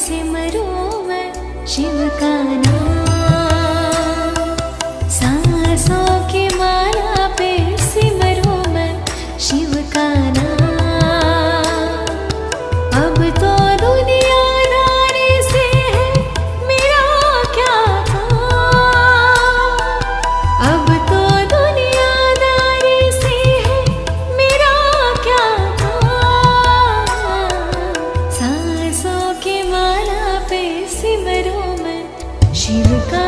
सिमरूं मैं शिव का नाम। सांसों की माला पे सिमरूं मैं शिव का नाम। अब तो दुनियादारी से है मेरा क्या काम। अब तो दुनियादारी से है मेरा क्या काम। सांसों की माला पे सिमरूं मैं शिव का